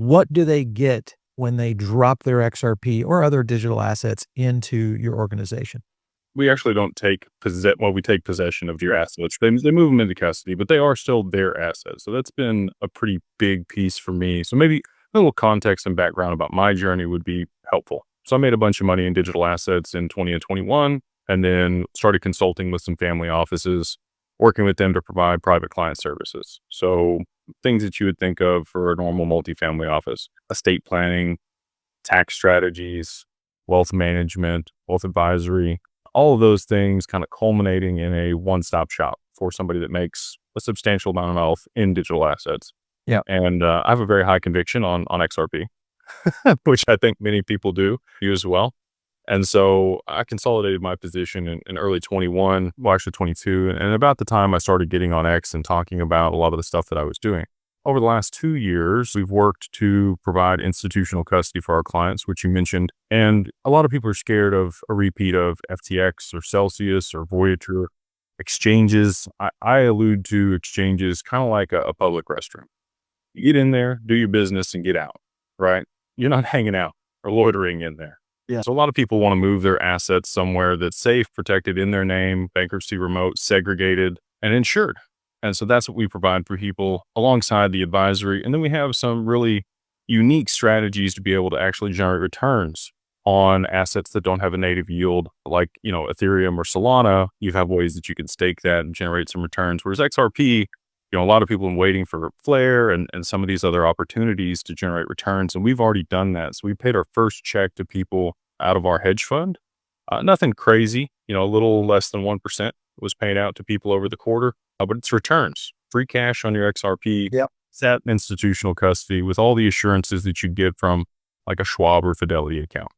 What do they get when they drop their XRP or other digital assets into your organization? We actually don't take we take possession of your assets. They move them into custody, but they are still their assets. So that's been a pretty big piece for me. So maybe a little context and background about my journey would be helpful. So I made a bunch of money in digital assets in 20 and 21, and then started consulting with some family offices, working with them to provide private client services. So things that you would think of for a normal multifamily office: estate planning, tax strategies, wealth management, wealth advisory, all of those things kind of culminating in a one-stop shop for somebody that makes a substantial amount of wealth in digital assets. Yeah. And I have a very high conviction on XRP, which I think many people do, you as well. And so I consolidated my position in early 21, well, actually 22. And about the time I started getting on X and talking about a lot of the stuff that I was doing. Over the last 2 years, we've worked to provide institutional custody for our clients, which you mentioned. And a lot of people are scared of a repeat of FTX or Celsius or Voyager exchanges. I allude to exchanges kind of like a public restroom. You get in there, do your business, and get out, right? You're not hanging out or loitering in there. Yeah. So a lot of people want to move their assets somewhere that's safe, protected in their name, bankruptcy remote, segregated, and insured. And so that's what we provide for people alongside the advisory. And then we have some really unique strategies to be able to actually generate returns on assets that don't have a native yield, like, Ethereum or Solana. You have ways that you can stake that and generate some returns. Whereas XRP, a lot of people have been waiting for Flare and some of these other opportunities to generate returns. And we've already done that. So we paid our first check to people out of our hedge fund. Nothing crazy, a little less than 1% was paid out to people over the quarter, but it's returns, free cash on your XRP, Yep. sat in institutional custody with all the assurances that you get from like a Schwab or Fidelity account.